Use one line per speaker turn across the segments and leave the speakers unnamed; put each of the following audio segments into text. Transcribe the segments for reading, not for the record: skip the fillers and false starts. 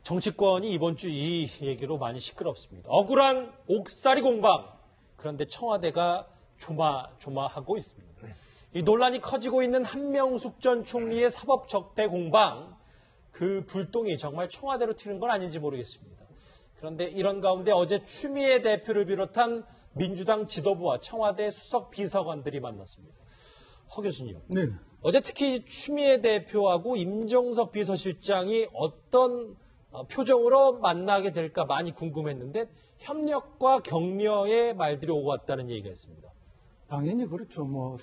정치권이 이번 주 이 얘기로 많이 시끄럽습니다. 억울한 옥살이 공방. 그런데 청와대가 조마조마하고 있습니다. 이 논란이 커지고 있는 한명숙 전 총리의 사법 적폐 공방. 그 불똥이 정말 청와대로 튀는 건 아닌지 모르겠습니다. 그런데 이런 가운데 어제 추미애 대표를 비롯한 민주당 지도부와 청와대 수석 비서관들이 만났습니다. 허 교수님.
네.
어제 특히 추미애 대표하고 임종석 비서실장이 어떤 표정으로 만나게 될까 많이 궁금했는데 협력과 격려의 말들이 오고 왔다는 얘기가 있습니다.
당연히 그렇죠.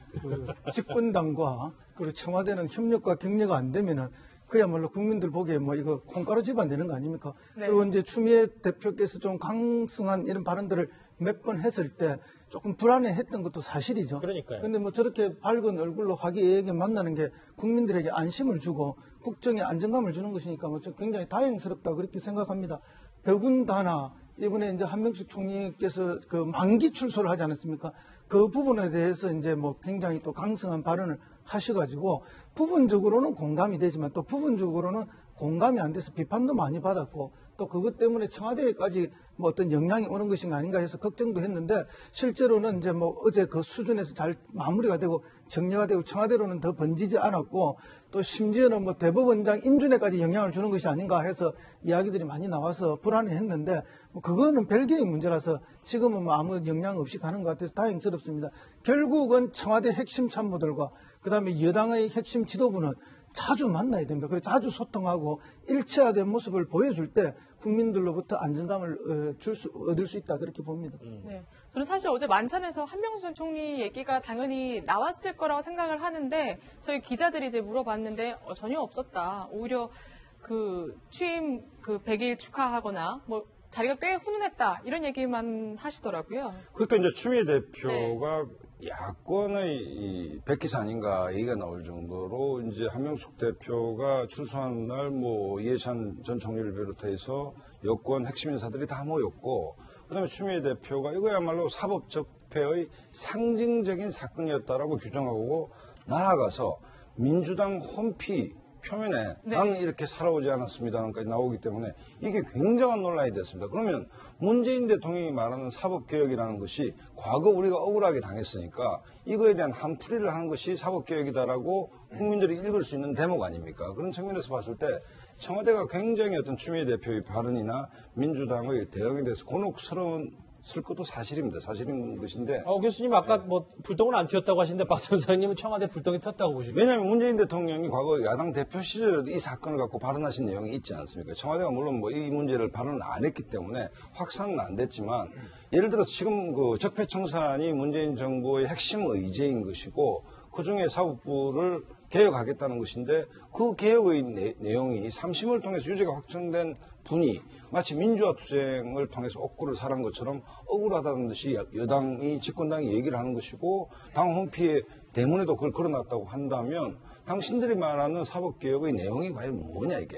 집권당과 그리고 청와대는 협력과 격려가 안 되면은 그야말로 국민들 보기에 이거 콩가루 집안 되는 거 아닙니까?
네.
그리고 이제 추미애 대표께서 좀 강성한 이런 발언들을 몇 번 했을 때 조금 불안해했던 것도 사실이죠.
그러니까요.
근데 저렇게 밝은 얼굴로 화기애애하게 만나는 게 국민들에게 안심을 주고 국정에 안정감을 주는 것이니까 굉장히 다행스럽다 그렇게 생각합니다. 더군다나 이번에 이제 한명숙 총리께서 그 만기 출소를 하지 않았습니까? 그 부분에 대해서 이제 굉장히 또 강성한 발언을 하셔가지고 부분적으로는 공감이 되지만 또 부분적으로는 공감이 안 돼서 비판도 많이 받았고 또 그것 때문에 청와대에까지 어떤 영향이 오는 것인가 아닌가 해서 걱정도 했는데 실제로는 이제 어제 그 수준에서 잘 마무리가 되고 정리가 되고 청와대로는 더 번지지 않았고 또 심지어는 대법원장 인준에까지 영향을 주는 것이 아닌가 해서 이야기들이 많이 나와서 불안해했는데 그거는 별개의 문제라서 지금은 아무 영향 없이 가는 것 같아서 다행스럽습니다. 결국은 청와대 핵심 참모들과 그다음에 여당의 핵심 지도부는 자주 만나야 됩니다. 그래서 자주 소통하고 일체화된 모습을 보여줄 때 국민들로부터 안정감을 얻을 수 있다 그렇게 봅니다.
네, 저는 사실 어제 만찬에서 한명숙 총리 얘기가 당연히 나왔을 거라고 생각을 하는데 저희 기자들이 이제 물어봤는데 전혀 없었다. 오히려 그 취임 100일 축하하거나 자리가 꽤 훈훈했다 이런 얘기만 하시더라고요.
그러니까 이제 추미애 대표가 야권의 이 백기사 아닌가 얘기가 나올 정도로 이제 한명숙 대표가 출소한 날 이해찬 전 총리를 비롯해서 여권 핵심 인사들이 다 모였고 그다음에 추미애 대표가 이거야말로 사법 적폐의 상징적인 사건이었다라고 규정하고 나아가서 민주당 홈피 표면에 나는 이렇게 살아오지 않았습니다까지 나오기 때문에 이게 굉장한 논란이 됐습니다. 그러면 문재인 대통령이 말하는 사법개혁이라는 것이 과거 우리가 억울하게 당했으니까 이거에 대한 한풀이를 하는 것이 사법개혁이다라고 국민들이 읽을 수 있는 대목 아닙니까? 그런 측면에서 봤을 때 청와대가 굉장히 어떤 추미애 대표의 발언이나 민주당의 대응에 대해서 곤혹스러운 것도 사실입니다. 사실인 것인데.
교수님 아까 불똥은 안 튀었다고 하시는데 박 선생님은 청와대 불똥이 튀었다고 보시고.
왜냐하면 문재인 대통령이 과거 야당 대표 시절에도 이 사건을 갖고 발언하신 내용이 있지 않습니까? 청와대가 물론 이 문제를 발언을 안 했기 때문에 확산은 안 됐지만 예를 들어서 지금 그 적폐청산이 문재인 정부의 핵심 의제인 것이고 그중에 사법부를 개혁하겠다는 것인데 그 개혁의 내용이 3심을 통해서 유죄가 확정된 분이 마치 민주화 투쟁을 통해서 억구를 살한 것처럼 억울하다는 듯이 여당이 집권당이 얘기를 하는 것이고 당 홈피에 대문에도 그걸 걸어놨다고 한다면 당신들이 말하는 사법개혁의 내용이 과연 뭐냐 이게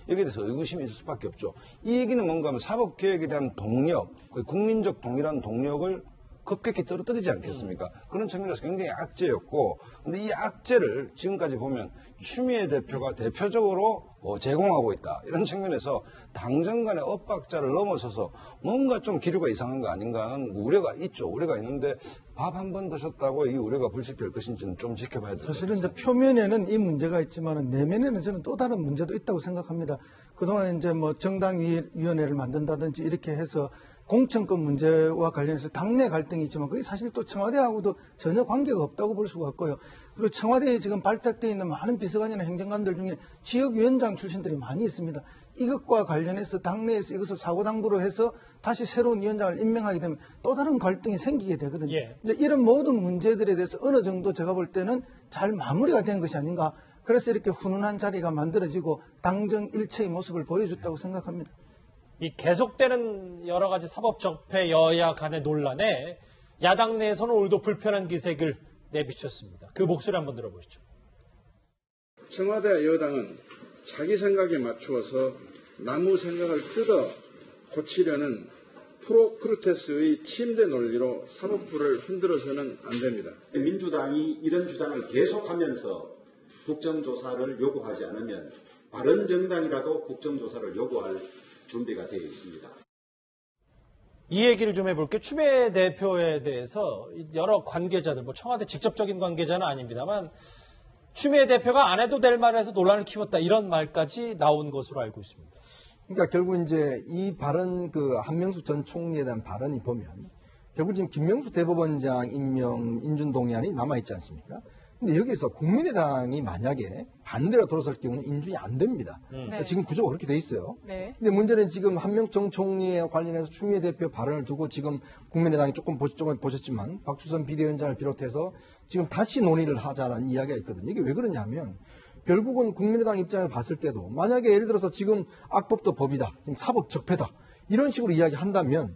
여기에 대해서 의구심이 있을 수밖에 없죠. 이 얘기는 뭔가 하면 사법개혁에 대한 동력, 국민적 동일한 동력을 급격히 떨어뜨리지 않겠습니까? 그런 측면에서 굉장히 악재였고 근데 이 악재를 지금까지 보면 추미애 대표가 대표적으로 제공하고 있다. 이런 측면에서 당정 간의 엇박자를 넘어서서 뭔가 좀 기류가 이상한 거 아닌가 하는 우려가 있죠. 우려가 있는데 밥 한 번 드셨다고 이 우려가 불식될 것인지는 좀 지켜봐야 될 것 같아요.
사실은 이제 표면에는 이 문제가 있지만 내면에는 저는 또 다른 문제도 있다고 생각합니다. 그동안 이제 정당위원회를 만든다든지 이렇게 해서 공천권 문제와 관련해서 당내 갈등이 있지만 그게 사실 또 청와대하고도 전혀 관계가 없다고 볼 수가 없고요. 그리고 청와대에 지금 발탁되어 있는 많은 비서관이나 행정관들 중에 지역위원장 출신들이 많이 있습니다. 이것과 관련해서 당내에서 이것을 사고당부로 해서 다시 새로운 위원장을 임명하게 되면 또 다른 갈등이 생기게 되거든요. 이제 이런 모든 문제들에 대해서 어느 정도 제가 볼 때는 잘 마무리가 된 것이 아닌가. 그래서 이렇게 훈훈한 자리가 만들어지고 당정 일체의 모습을 보여줬다고 생각합니다.
이 계속되는 여러 가지 사법 적폐 여야 간의 논란에 야당 내에서는 오늘도 불편한 기색을 내비쳤습니다. 그 목소리 한번 들어보시죠.
청와대 여당은 자기 생각에 맞추어서 남의 생각을 뜯어 고치려는 프로크루테스의 침대 논리로 사법부를 흔들어서는 안 됩니다.
민주당이 이런 주장을 계속하면서 국정조사를 요구하지 않으면 바른정당이라도 국정조사를 요구할 준비가 되어 있습니다.
이 얘기를 좀 해볼게요. 추미애 대표에 대해서 여러 관계자들, 뭐 청와대 직접적인 관계자는 아닙니다만 추미애 대표가 안 해도 될 말을 해서 논란을 키웠다 이런 말까지 나온 것으로 알고 있습니다.
그러니까 결국 이제 이 발언 그 한명숙 전 총리에 대한 발언이 보면 결국 지금 김명수 대법원장 임명 인준 동의안이 남아있지 않습니까? 근데 여기서 국민의당이 만약에 반대로 돌아설 경우는 인준이 안 됩니다.
네.
지금 구조가 그렇게 돼 있어요.
네.
근데 문제는 지금 한명숙 전 총리에 관련해서 추미애 대표 발언을 두고 지금 국민의당이 조금 보셨지만 박주선 비대위원장을 비롯해서 지금 다시 논의를 하자는 이야기가 있거든요. 이게 왜 그러냐면 결국은 국민의당 입장을 봤을 때도 만약에 예를 들어서 지금 악법도 법이다, 지금 사법 적폐다 이런 식으로 이야기한다면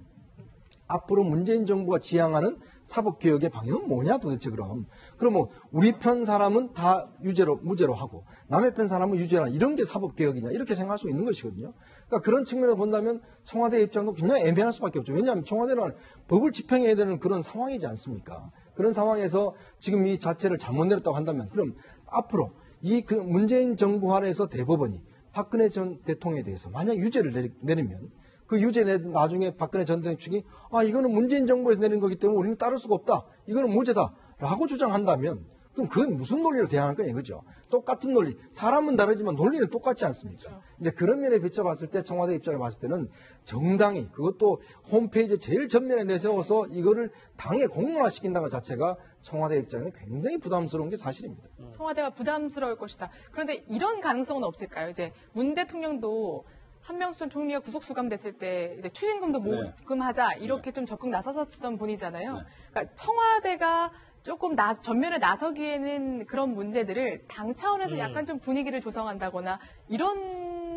앞으로 문재인 정부가 지향하는 사법개혁의 방향은 뭐냐 도대체 그럼 뭐 우리 편 사람은 다 무죄로 하고 남의 편 사람은 유죄라 이런 게 사법개혁이냐 이렇게 생각할 수 있는 것이거든요. 그러니까 그런 측면에서 본다면 청와대 입장도 굉장히 애매할 수밖에 없죠. 왜냐하면 청와대는 법을 집행해야 되는 그런 상황이지 않습니까? 그런 상황에서 지금 이 자체를 잘못 내렸다고 한다면 그럼 앞으로 이 그 문재인 정부 하에서 대법원이 박근혜 전 대통령에 대해서 만약 유죄를 내리면 그 유죄 나중에 박근혜 전 대통령 측이 이거는 문재인 정부에서 내린 거기 때문에 우리는 따를 수가 없다. 이거는 무죄다라고 주장한다면 그럼 그건 무슨 논리로 대항할 거냐 이거죠. 똑같은 논리. 사람은 다르지만 논리는 똑같지 않습니까? 이제 그런 면에 비춰봤을 때 청와대 입장에 봤을 때는 정당이 그것도 홈페이지 제일 전면에 내세워서 이거를 당에 공론화시킨다는 것 자체가 청와대 입장에는 굉장히 부담스러운 게 사실입니다.
청와대가 부담스러울 것이다. 그런데 이런 가능성은 없을까요? 이제 문 대통령도 한명숙 전 총리가 구속 수감됐을 때 이제 추징금도 모금하자 이렇게 좀 적극 나섰던 분이잖아요. 그러니까 청와대가 조금 전면에 나서기에는 그런 문제들을 당 차원에서 약간 좀 분위기를 조성한다거나 이런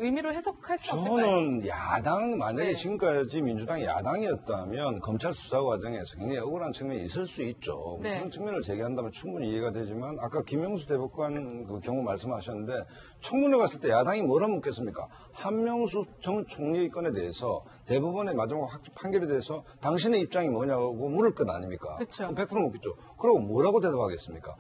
의미로 해석할 수 없을까요?
저는 야당 만약에
네.
지금까지 민주당이 야당이었다면 검찰 수사 과정에서 굉장히 억울한 측면이 있을 수 있죠.
네.
그런 측면을 제기한다면 충분히 이해가 되지만 아까 김명수 대법관 그 경우 말씀하셨는데 청문회 갔을 때 야당이 뭐라 묻겠습니까? 한명숙 전 총리 건에 대해서 대법원의 마지막 판결에 대해서 당신의 입장이 뭐냐고 물을 것 아닙니까?
그렇죠.
100% 묻겠죠. 그리고 뭐라고 대답하겠습니까?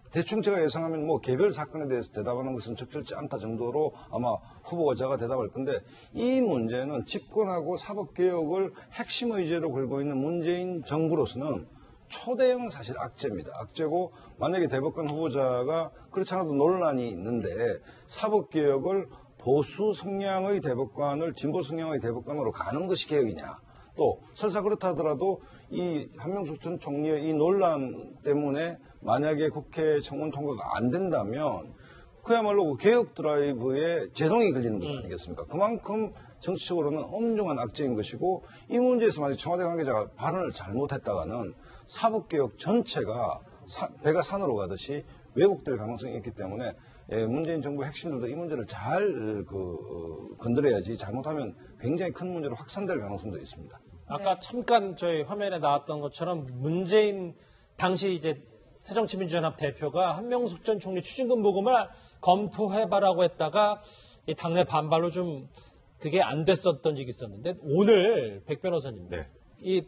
대충 제가 예상하면 뭐 개별 사건에 대해서 대답하는 것은 적절치 않다 정도로 아마 후보자가 대답할 건데 이 문제는 집권하고 사법개혁을 핵심 의제로 걸고 있는 문재인 정부로서는 초대형 사실 악재입니다. 악재고 만약에 대법관 후보자가 그렇지 않아도 논란이 있는데 사법개혁을 보수 성향의 대법관을 진보 성향의 대법관으로 가는 것이 개혁이냐. 또 설사 그렇다 하더라도 이 한명숙 전 총리의 이 논란 때문에 만약에 국회 청문 통과가 안 된다면 그야말로 개혁 드라이브에 제동이 걸리는 것 아니겠습니까? 그만큼 정치적으로는 엄중한 악재인 것이고 이 문제에서 만약 청와대 관계자가 발언을 잘못했다가는 사법개혁 전체가 배가 산으로 가듯이 왜곡될 가능성이 있기 때문에 문재인 정부 핵심들도 이 문제를 잘 건드려야지 잘못하면 굉장히 큰 문제로 확산될 가능성도 있습니다.
아까 잠깐 저희 화면에 나왔던 것처럼 문재인 당시 이제 새정치민주연합 대표가 한명숙 전 총리 추징금 모금을 검토해봐라고 했다가 이 당내 반발로 좀 그게 안 됐었던 적이 있었는데 오늘 백 변호사님 이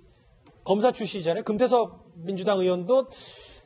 검사 출신이잖아요. 금태섭 민주당 의원도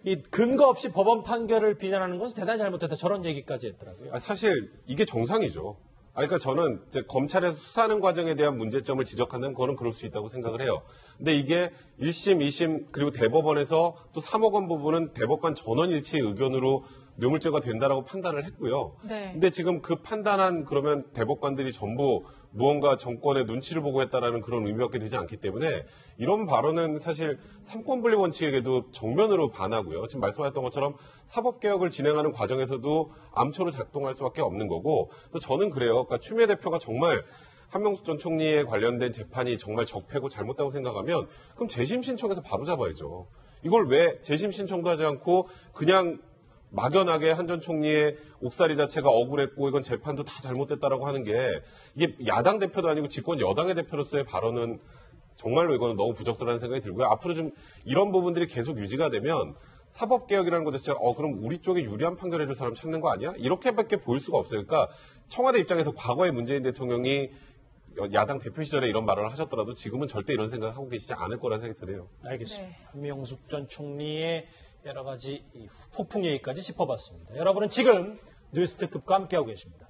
이 근거 없이 법원 판결을 비난하는 것은 대단히 잘못됐다 저런 얘기까지 했더라고요.
사실 이게 정상이죠. 그러니까 저는 이제 검찰에서 수사하는 과정에 대한 문제점을 지적한다면 그거는 그럴 수 있다고 생각을 해요. 근데 이게 1심, 2심 그리고 대법원에서 또 3억 원 부분은 대법관 전원일치의 의견으로 뇌물죄가 된다라고 판단을 했고요.
네.
근데 지금 그 판단한 그러면 대법관들이 전부 무언가 정권의 눈치를 보고 했다라는 그런 의미밖에 되지 않기 때문에 이런 발언은 사실 삼권분립 원칙에도 정면으로 반하고요. 지금 말씀하셨던 것처럼 사법개혁을 진행하는 과정에서도 암초로 작동할 수밖에 없는 거고 또 저는 그래요. 그러니까 추미애 대표가 정말 한명숙 전 총리에 관련된 재판이 정말 적폐고 잘못다고 생각하면 그럼 재심 신청해서 바로 잡아야죠. 이걸 왜 재심 신청도 하지 않고 그냥 막연하게 한 전 총리의 옥살이 자체가 억울했고 이건 재판도 다 잘못됐다라고 하는 게 이게 야당 대표도 아니고 집권 여당의 대표로서의 발언은 정말로 이거는 너무 부적절한 생각이 들고요. 앞으로 좀 이런 부분들이 계속 유지가 되면 사법개혁이라는 것 자체가 그럼 우리 쪽에 유리한 판결해줄 사람 찾는 거 아니야? 이렇게밖에 보일 수가 없어요. 그러니까 청와대 입장에서 과거에 문재인 대통령이 야당 대표 시절에 이런 발언을 하셨더라도 지금은 절대 이런 생각을 하고 계시지 않을 거라는 생각이 드네요.
알겠습니다.
네.
한명숙 전 총리의 여러 가지 폭풍 얘기까지 짚어봤습니다. 여러분은 지금 뉴스특급과 함께하고 계십니다.